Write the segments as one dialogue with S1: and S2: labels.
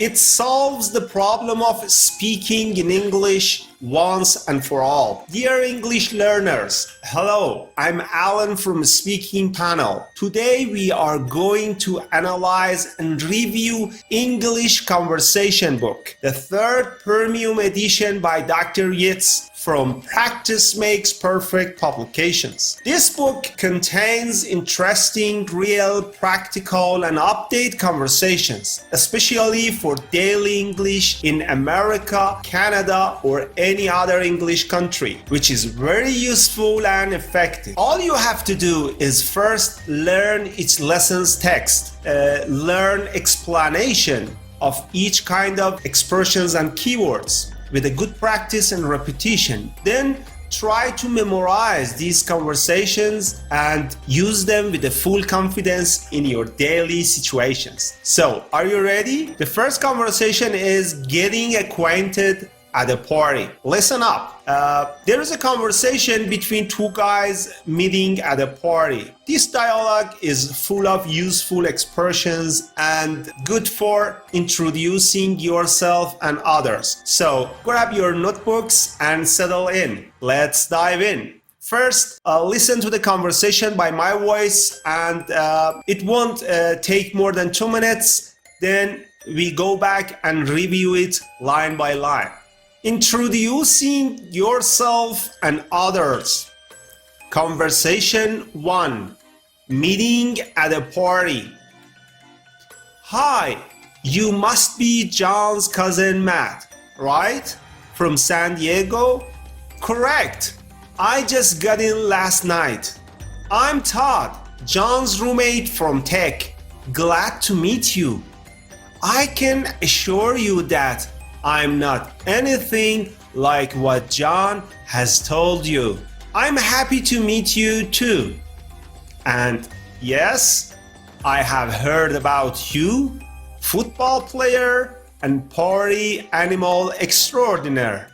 S1: It solves the problem of speaking in English once and for all. Dear English learners, hello, I'm Alan from SpeakingPanel. Today we are going to analyze and review English Conversation book, the third premium edition by Dr. Yates from Practice Makes Perfect Publications. This book contains interesting, real, practical, and update conversations, especially for daily English in America, Canada, or any other English country, which is very useful and effective. All you have to do is first learn each lesson's text, learn explanation of each kind of expressions and keywords with a good practice and repetition. Then try to memorize these conversations and use them with a full confidence in your daily situations. So, are you ready? The first conversation is getting acquainted at a party. Listen up. There is a conversation between two guys meeting at a party. This dialogue is full of useful expressions and good for introducing yourself and others. So grab your notebooks and settle in. Let's dive in. First, listen to the conversation by my voice, and it won't take more than 2 minutes. Then we go back and review it line by line. Introducing yourself and others. Conversation 1. Meeting at a party. Hi, you must be John's cousin Matt, right? From San Diego? Correct. I just got in last night. I'm Todd, John's roommate from Tech. Glad to meet you. I can assure you that I'm not anything like what John has told you. I'm happy to meet you too. And yes, I have heard about you, football player and party animal extraordinaire.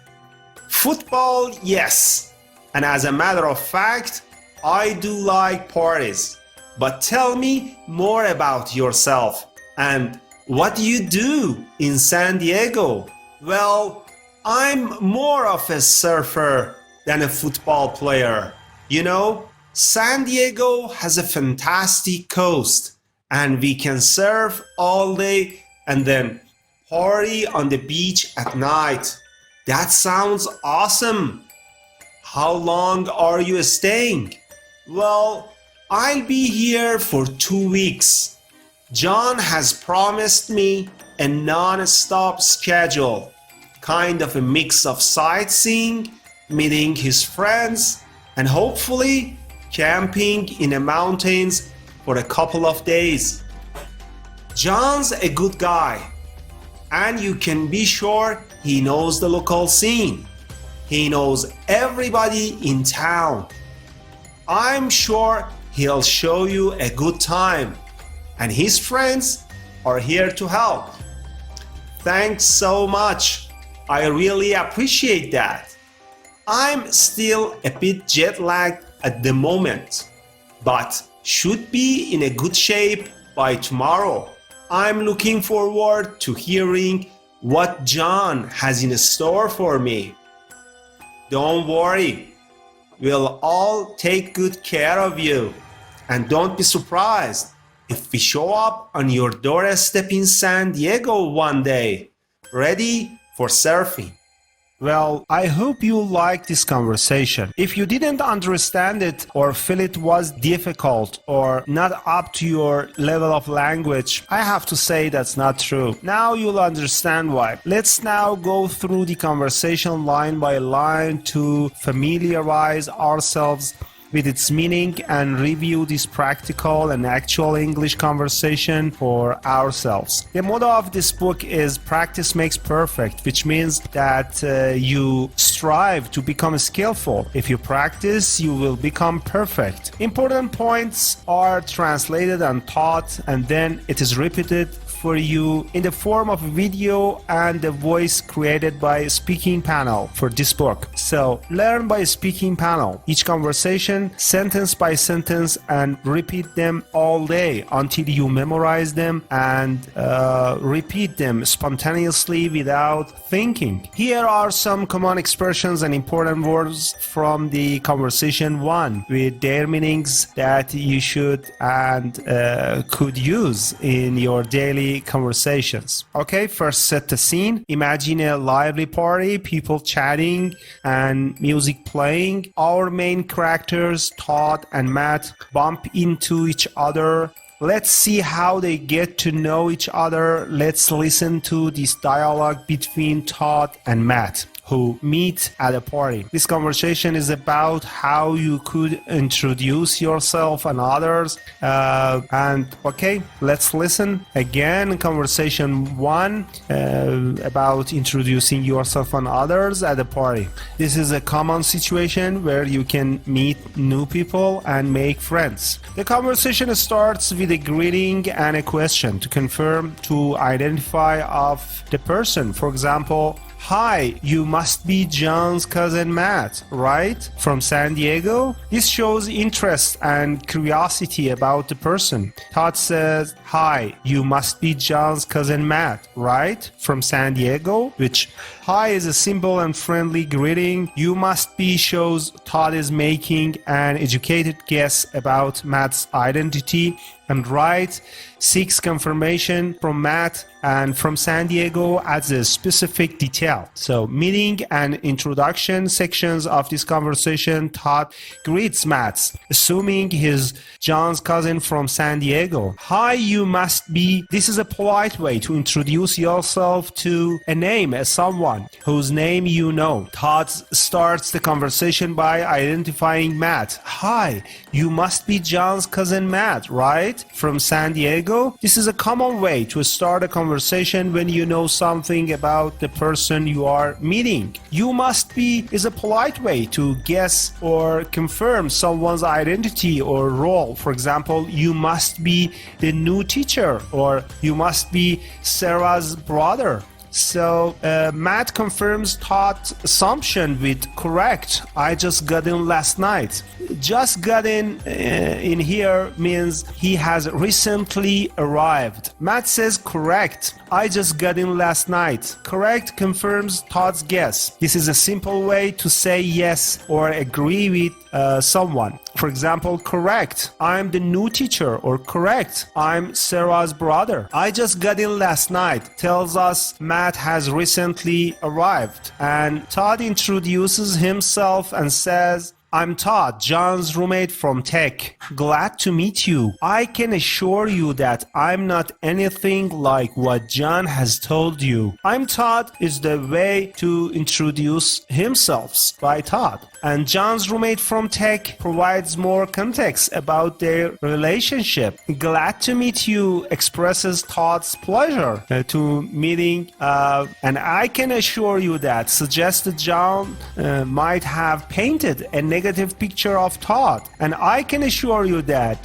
S1: Football, yes. And as a matter of fact, I do like parties. But tell me more about yourself and what do you do in San Diego? Well, I'm more of a surfer than a football player. You know, San Diego has a fantastic coast and we can surf all day and then party on the beach at night. That sounds awesome. How long are you staying? Well, I'll be here for 2 weeks. John has promised me a non-stop schedule, kind of a mix of sightseeing, meeting his friends, and hopefully camping in the mountains for a couple of days. John's a good guy, and you can be sure he knows the local scene. He knows everybody in town. I'm sure he'll show you a good time, and his friends are here to help. Thanks so much. I really appreciate that. I'm still a bit jet lagged at the moment, but should be in a good shape by tomorrow. I'm looking forward to hearing what John has in store for me. Don't worry, we'll all take good care of you. And don't be surprised if we show up on your doorstep in San Diego one day, ready for surfing. Well, I hope you liked this conversation. If you didn't understand it or feel it was difficult or not up to your level of language, I have to say that's not true. Now you'll understand why. Let's now go through the conversation line by line to familiarize ourselves with its meaning and review this practical and actual English conversation for ourselves. The motto of this book is practice makes perfect, which means that you strive to become skillful. If you practice, you will become perfect. Important points are translated and taught, and then it is repeated for you in the form of video and the voice created by SpeakingPanel for this book. So learn by SpeakingPanel. Each conversation, sentence by sentence, and repeat them all day until you memorize them and repeat them spontaneously without thinking. Here are some common expressions and important words from the Conversation1 with their meanings that you should and could use in your daily conversations. Okay, first set the scene. Imagine a lively party, people chatting and music playing. Our main characters, Todd and Matt, bump into each other. Let's see how they get to know each other. Let's listen to this dialogue between Todd and Matt, who meet at a party. This conversation is about how you could introduce yourself and others. Okay, let's listen again. Conversation 1 about introducing yourself and others at a party. This is a common situation where you can meet new people and make friends. The conversation starts with a greeting and a question to confirm, to identify of the person. For example, "Hi, you must be John's cousin Matt, right? From San Diego?" This shows interest and curiosity about the person. Todd says, "Hi, you must be John's cousin Matt, right? From San Diego?" Which "hi" is a simple and friendly greeting. "You must be" shows Todd is making an educated guess about Matt's identity, and "right" seeks confirmation from Matt, and "from San Diego" adds a specific detail. So meeting and introduction sections of this conversation, Todd greets Matt, assuming he's John's cousin from San Diego. "Hi, you must be." This is a polite way to introduce yourself to a name, as someone whose name you know. Todd starts the conversation by identifying Matt. "Hi, you must be John's cousin Matt, right? From San Diego?" This is a common way to start a conversation when you know something about the person you are meeting. "You must be" is a polite way to guess or confirm someone's identity or role. For example, "You must be the new teacher," or "You must be Sarah's brother." So Matt confirms Todd's assumption with "correct. I just got in last night." Just got in here means he has recently arrived. Matt says "correct. I just got in last night." Correct confirms Todd's guess. This is a simple way to say yes or agree with someone. For example, "correct. I'm the new teacher," or "correct. I'm Sarah's brother." "I just got in last night" tells us Matt has recently arrived. And Todd introduces himself and says, "I'm Todd, John's roommate from Tech. Glad to meet you. I can assure you that I'm not anything like what John has told you." "I'm Todd" is the way to introduce himself by Todd. And John's roommate from Tech provides more context about their relationship. "Glad to meet you" expresses Todd's pleasure to meeting. "And I can assure you that" suggested John might have painted a negative picture of Todd. "And I can assure you that"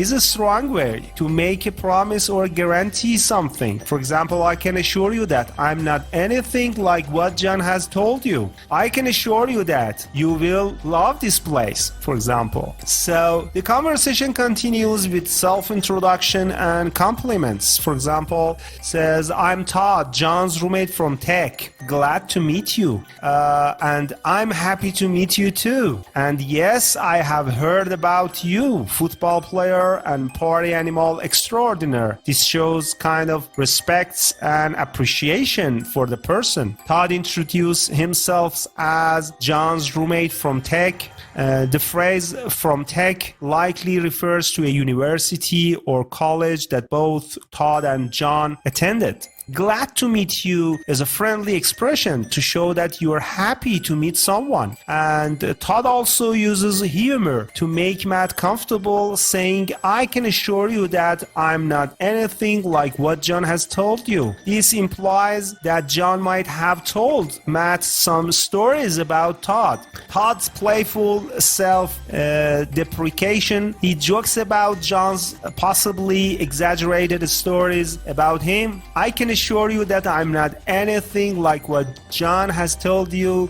S1: is a strong way to make a promise or guarantee something. For example, "I can assure you that I'm not anything like what John has told you." "I can assure you that you will love this place," for example. So the conversation continues with self-introduction and compliments. For example, says, "I'm Todd, John's roommate from Tech. Glad to meet you. And I'm happy to meet you too. And yes, I have heard about you, football player and party animal extraordinaire." This shows kind of respect and appreciation for the person. Todd introduced himself as John's roommate from Tech. The phrase "from Tech" likely refers to a university or college that both Todd and John attended. Glad to meet you is a friendly expression to show that you are happy to meet someone. And Todd also uses humor to make Matt comfortable, saying, I can assure you that I'm not anything like what John has told you. This implies that John might have told Matt some stories about Todd. Todd's playful self-deprecation, he jokes about John's possibly exaggerated stories about him. I can assure you that I'm not anything like what John has told you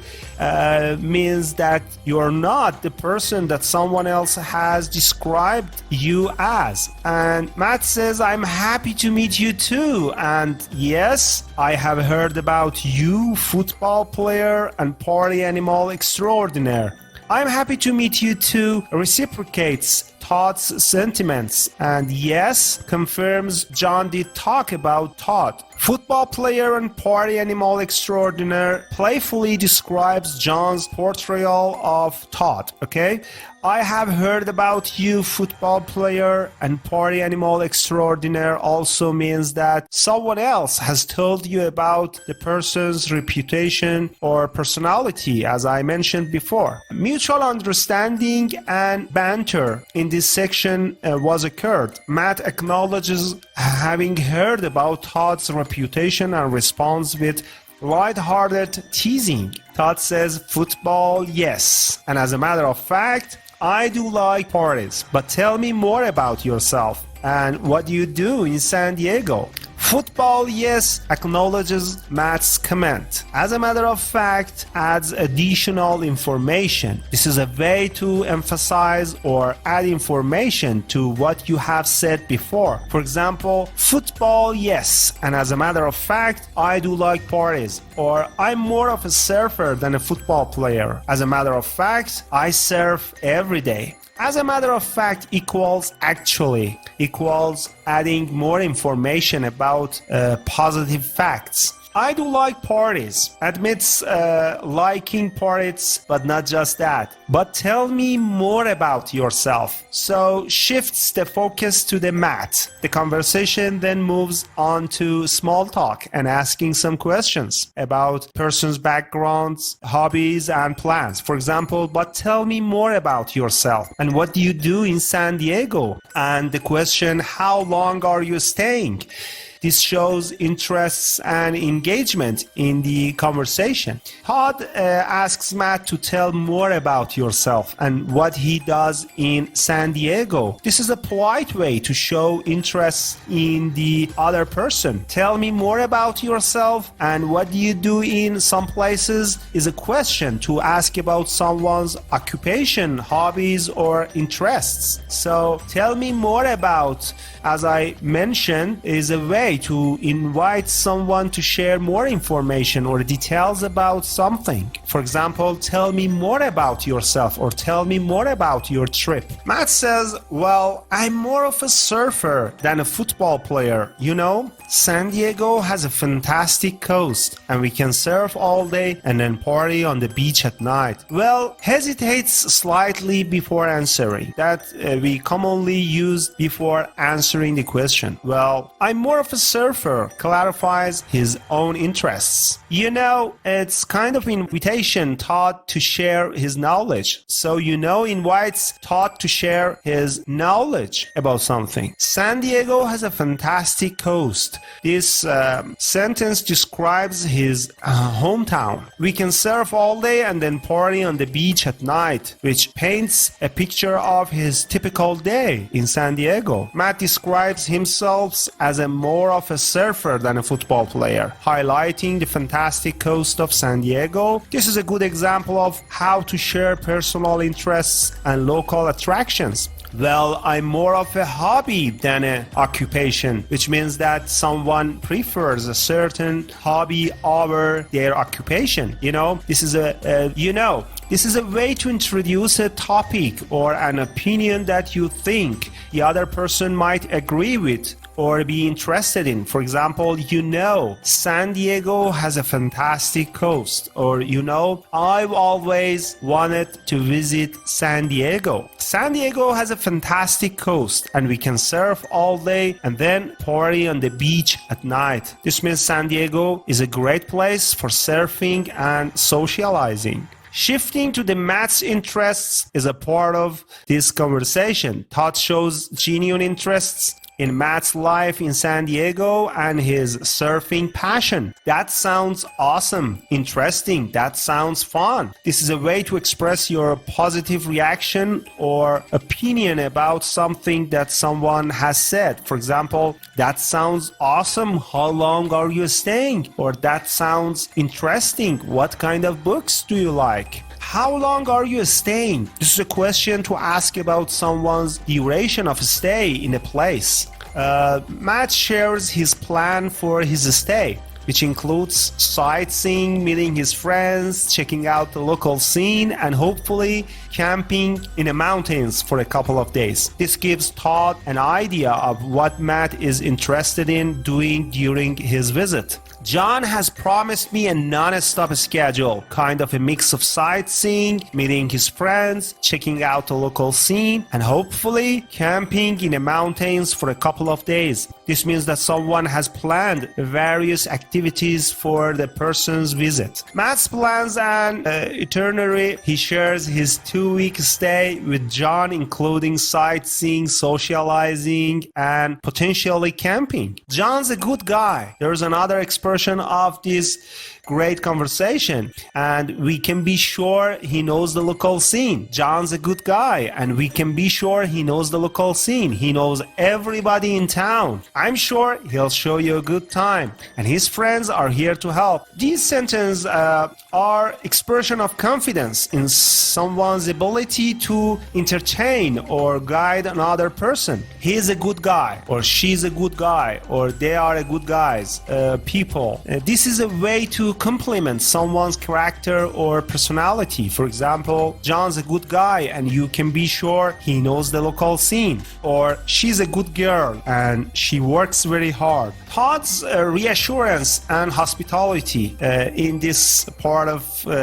S1: means that you're not the person that someone else has described you as. And Matt says, I'm happy to meet you too. And yes, I have heard about you, football player and party animal extraordinaire. I'm happy to meet you too reciprocates Todd's sentiments, and yes, confirms John did talk about Todd. Football player and party animal extraordinaire playfully describes John's portrayal of Todd, okay? I have heard about you, football player and party animal extraordinaire also means that someone else has told you about the person's reputation or personality, as I mentioned before. Mutual understanding and banter in this section was occurred. Matt acknowledges having heard about Todd's reputation and responds with light-hearted teasing. Todd says, football, yes. And as a matter of fact, I do like parties, but tell me more about yourself and what you do in San Diego. Football, yes, acknowledges Matt's comment. As a matter of fact, adds additional information. This is a way to emphasize or add information to what you have said before. For example, football, yes, and as a matter of fact, I do like parties. Or I'm more of a surfer than a football player. As a matter of fact, I surf every day. As a matter of fact equals actually, equals adding more information about positive facts. I do like parties, admits liking parties, but not just that. But tell me more about yourself. So shifts the focus to the Matt. The conversation then moves on to small talk and asking some questions about person's backgrounds, hobbies, and plans. For example, but tell me more about yourself and what do you do in San Diego? And the question, how long are you staying? This shows interests and engagement in the conversation. Todd asks Matt to tell more about yourself and what he does in San Diego. This is a polite way to show interest in the other person. Tell me more about yourself and what do you do in some places is a question to ask about someone's occupation, hobbies, or interests. So tell me more about, as I mentioned, is a way to invite someone to share more information or details about something. For example, tell me more about yourself or tell me more about your trip. Matt says, well, I'm more of a surfer than a football player. You know, San Diego has a fantastic coast and we can surf all day and then party on the beach at night. Well, hesitates slightly before answering. That we commonly use before answering the question. Well, I'm more of a surfer, clarifies his own interests. You know, it's kind of invitation Todd to share his knowledge. So invites Todd to share his knowledge about something. San Diego has a fantastic coast. This sentence describes his hometown. We can surf all day and then party on the beach at night, which paints a picture of his typical day in San Diego. Matt describes himself as more of a surfer than a football player, highlighting the fantastic coast of San Diego. This is a good example of how to share personal interests and local attractions. Well, I'm more of a hobby than an occupation, which means that someone prefers a certain hobby over their occupation. This is a way to introduce a topic or an opinion that you think the other person might agree with or be interested in. For example, San Diego has a fantastic coast, or I've always wanted to visit San Diego. San Diego has a fantastic coast and we can surf all day and then party on the beach at night. This means San Diego is a great place for surfing and socializing. Shifting to the Matt's interests is a part of this conversation. Todd shows genuine interests in Matt's life in San Diego and his surfing passion. That sounds awesome, interesting, that sounds fun. This is a way to express your positive reaction or opinion about something that someone has said. For example, that sounds awesome, how long are you staying? Or that sounds interesting, what kind of books do you like? How long are you staying? This is a question to ask about someone's duration of stay in a place. Matt shares his plan for his stay, which includes sightseeing, meeting his friends, checking out the local scene, and hopefully camping in the mountains for a couple of days. This gives Todd an idea of what Matt is interested in doing during his visit. John has promised me a non-stop schedule, kind of a mix of sightseeing, meeting his friends, checking out the local scene, and hopefully camping in the mountains for a couple of days. This means that someone has planned various activities for the person's visit. Matt's plans an itinerary. He shares his 2-week stay with John, including sightseeing, socializing, and potentially camping. John's a good guy. There's another expression of this great conversation, and we can be sure he knows the local scene. John's a good guy, and we can be sure he knows the local scene. He knows everybody in town. I'm sure he'll show you a good time, and his friends are here to help. These sentences are expression of confidence in someone's ability to entertain or guide another person. He's a good guy, or she's a good guy, or they are a good guys, people. This is a way to compliment someone's character or personality. For example, John's a good guy and you can be sure he knows the local scene. Or she's a good girl and she works very hard. Todd's reassurance and hospitality in this part of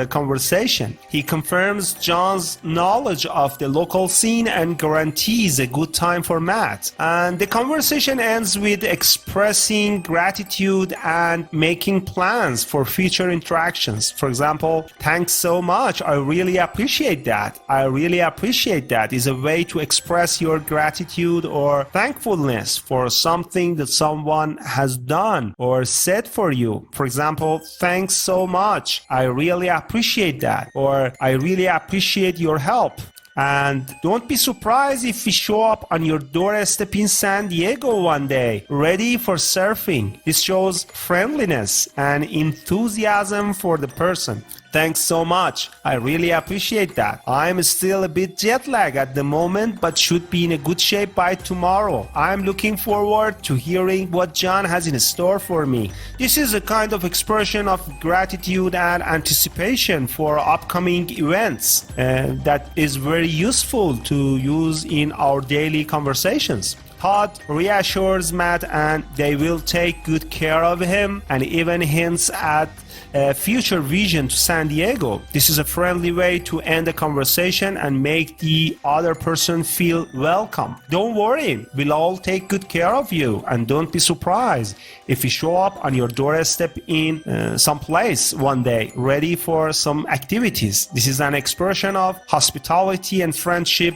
S1: conversation. He confirms John's knowledge of the local scene and guarantees a good time for Matt. And the conversation ends with expressing gratitude and making plans for future interactions. For example, thanks so much. I really appreciate that. I really appreciate that is a way to express your gratitude or thankfulness for something that someone has done or said for you. For example, thanks so much. I really appreciate that. Or I really appreciate your help. And don't be surprised if we show up on your doorstep in San Diego one day, ready for surfing. This shows friendliness and enthusiasm for the person. Thanks so much. I really appreciate that. I'm still a bit jet lagged at the moment, but should be in a good shape by tomorrow. I'm looking forward to hearing what John has in store for me. This is a kind of expression of gratitude and anticipation for upcoming events that is very useful to use in our daily conversations. Todd reassures Matt and they will take good care of him and even hints at a future vision to San Diego. This is a friendly way to end a conversation and make the other person feel welcome. Don't worry, we'll all take good care of you, and don't be surprised if we show up on your doorstep in some place one day, ready for some activities. This is an expression of hospitality and friendship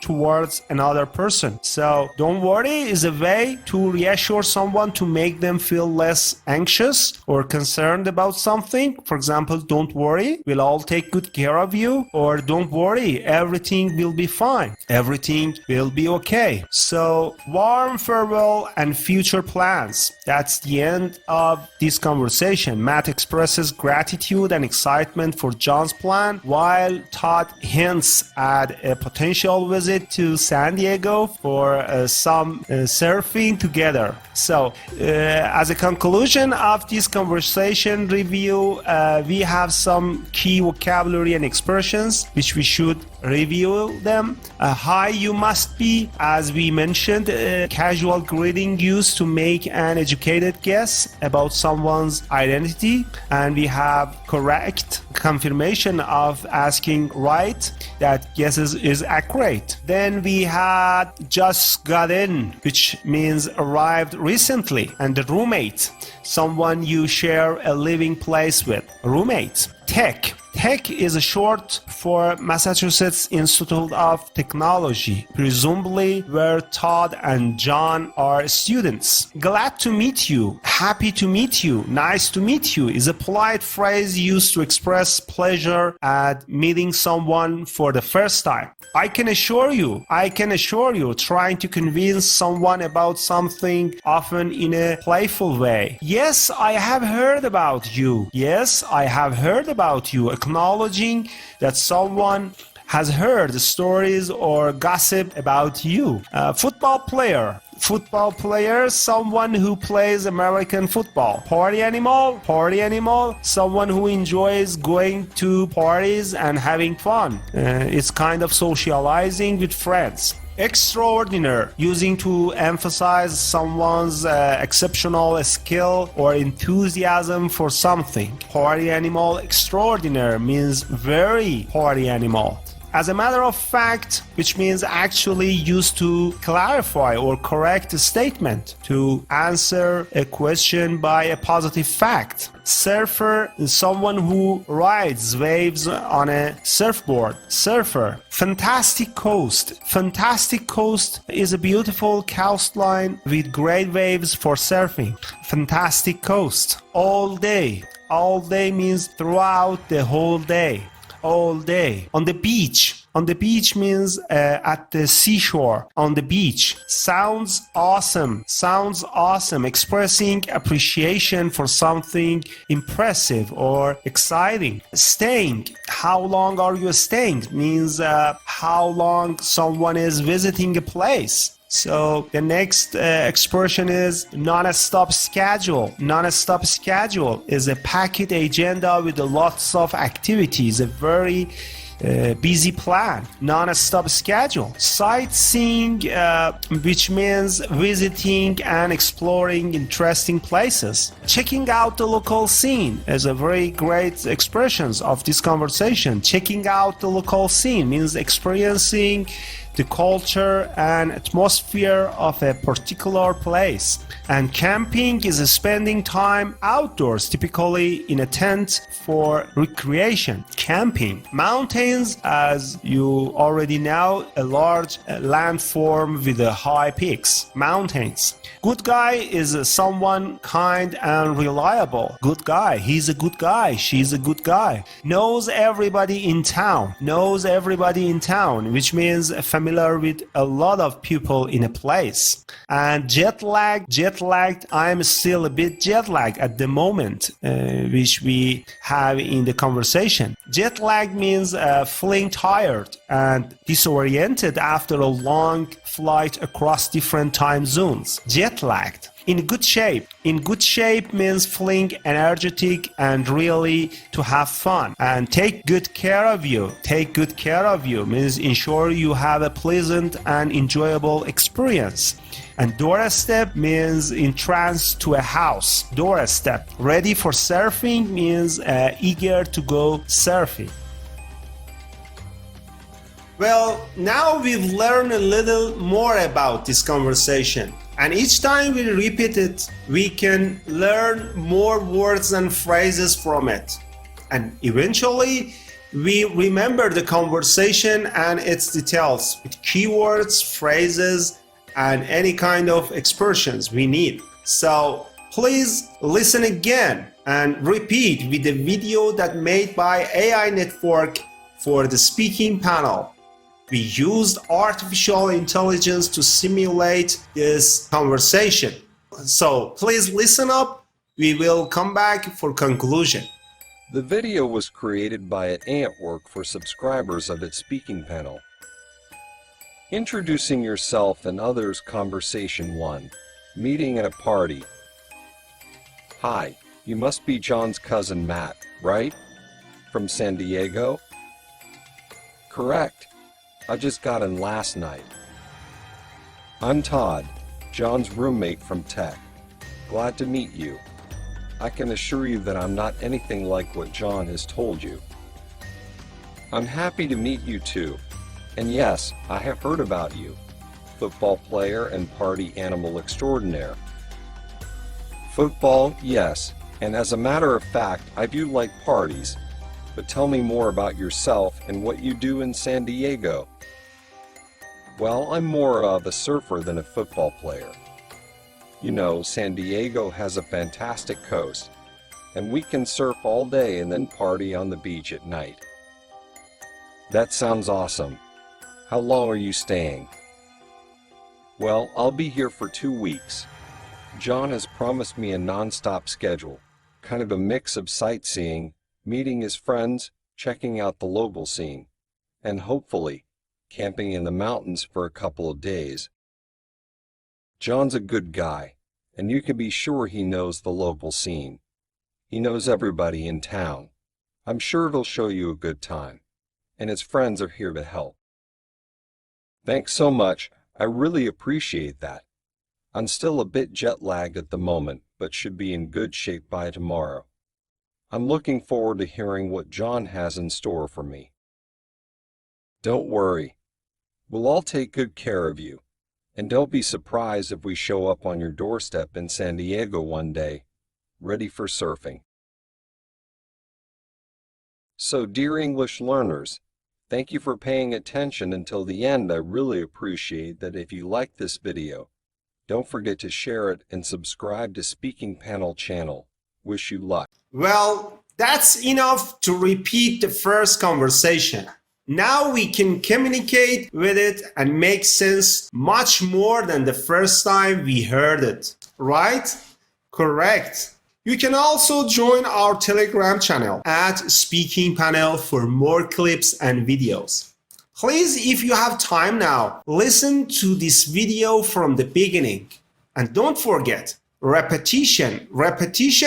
S1: towards another person. So don't worry is a way to reassure someone to make them feel less anxious or concerned about something. For example, don't worry, we'll all take good care of you, or don't worry, everything will be fine. Everything will be okay. So warm farewell and future plans. That's the end of this conversation. Matt expresses gratitude and excitement for John's plan, while Todd hints at a potential visit to San Diego for some surfing together. So as a conclusion of this conversation review, we have some key vocabulary and expressions which we should review them. Hi, you must be, as we mentioned, a casual greeting used to make an educated guess about someone's identity. And we have correct confirmation of asking right, that guess is accurate. Then we had just got in, which means arrived recently. And the roommate, someone you share a living place with. Roommate. Tech. Tech is a short for Massachusetts Institute of Technology, presumably where Todd and John are students. Glad to meet you, happy to meet you, nice to meet you is a polite phrase used to express pleasure at meeting someone for the first time. I can assure you, trying to convince someone about something, often in a playful way. Yes, I have heard about you. Yes, I have heard about you. Acknowledging that someone has heard stories or gossip about you. Football player, someone who plays American football. Party animal, someone who enjoys going to parties and having fun. It's kind of socializing with friends. Extraordinaire, using to emphasize someone's exceptional skill or enthusiasm for something. Party animal, extraordinaire means very party animal. As a matter of fact, which means actually used to clarify or correct a statement, to answer a question by a positive fact. Surfer is someone who rides waves on a surfboard. Surfer. Fantastic coast. Fantastic coast is a beautiful coastline with great waves for surfing. Fantastic coast. All day. All day means throughout the whole day. All day. On the beach. On the beach means at the seashore. On the beach. Sounds awesome. Sounds awesome. Expressing appreciation for something impressive or exciting. Staying. How long are you staying? Means how long someone is visiting a place. So the next expression is nonstop schedule. Nonstop schedule is a packed agenda with lots of activities, a very busy plan. Non-stop schedule. Sightseeing, which means visiting and exploring interesting places. Checking out the local scene is a very great expression of this conversation. Checking out the local scene means experiencing the culture and atmosphere of a particular place. And camping is spending time outdoors, typically in a tent for recreation. Camping. Mountains, as you already know, a large landform with high peaks. Mountains. Good guy is someone kind and reliable. Good guy. He's a good guy. She's a good guy. Knows everybody in town. Knows everybody in town, which means familiar with a lot of people in a place. And jet lagged. I'm still a bit jet lagged at the moment, which we have in the conversation. Jet lag means feeling tired and disoriented after a long flight across different time zones. Jet lagged. In good shape. In good shape means feeling energetic and really to have fun. And take good care of you. Take good care of you means ensure you have a pleasant and enjoyable experience. And doorstep means entrance to a house. Doorstep. Ready for surfing means eager to go surfing. Well, now we've learned a little more about this conversation. And each time we repeat it, we can learn more words and phrases from it. And eventually, we remember the conversation and its details with keywords, phrases, and any kind of expressions we need. So please listen again and repeat with the video that made by AI Network for the speaking panel. We used artificial intelligence to simulate this conversation. So please listen up. We will come back for conclusion.
S2: The video was created by Antwork for subscribers of its SpeakingPanel. Introducing yourself and others. Conversation1. Meeting at a party. Hi, you must be John's cousin Matt, right? From San Diego? Correct. I just got in last night. I'm Todd, John's roommate from Tech. Glad to meet you. I can assure you that I'm not anything like what John has told you. I'm happy to meet you too. And yes, I have heard about you. Football player and party animal extraordinaire. Football, yes, and as a matter of fact, I do like parties. But tell me more about yourself and what you do in San Diego. Well, I'm more of a surfer than a football player. You know, San Diego has a fantastic coast, and we can surf all day and then party on the beach at night. That sounds awesome. How long are you staying? Well, I'll be here for 2 weeks. John has promised me a nonstop schedule, kind of a mix of sightseeing, meeting his friends, checking out the local scene, and hopefully, camping in the mountains for a couple of days. John's a good guy, and you can be sure he knows the local scene. He knows everybody in town. I'm sure he'll show you a good time, and his friends are here to help. Thanks so much. I really appreciate that. I'm still a bit jet-lagged at the moment, but should be in good shape by tomorrow. I'm looking forward to hearing what John has in store for me. Don't worry. We'll all take good care of you. And don't be surprised if we show up on your doorstep in San Diego one day, ready for surfing. So, dear English learners, thank you for paying attention until the end. I really appreciate that. If you like this video, don't forget to share it and subscribe to SpeakingPanel channel. Wish you luck.
S1: Well, that's enough to repeat the first conversation. Now we can communicate with it and make sense much more than the first time we heard it. Right? Correct. You can also join our Telegram channel at SpeakingPanel for more clips and videos. Please, if you have time now, listen to this video from the beginning. And don't forget, repetition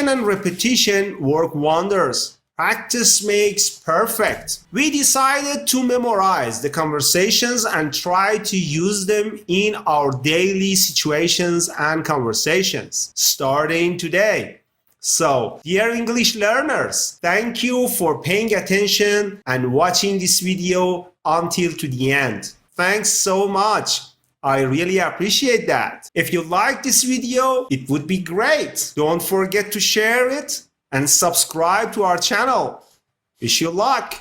S1: and repetition work wonders. Practice makes perfect. We decided to memorize the conversations and try to use them in our daily situations and conversations, starting today. So, dear English learners, thank you for paying attention and watching this video until to the end. Thanks so much. I really appreciate that. If you like this video, it would be great. Don't forget to share it and subscribe to our channel. Wish you luck.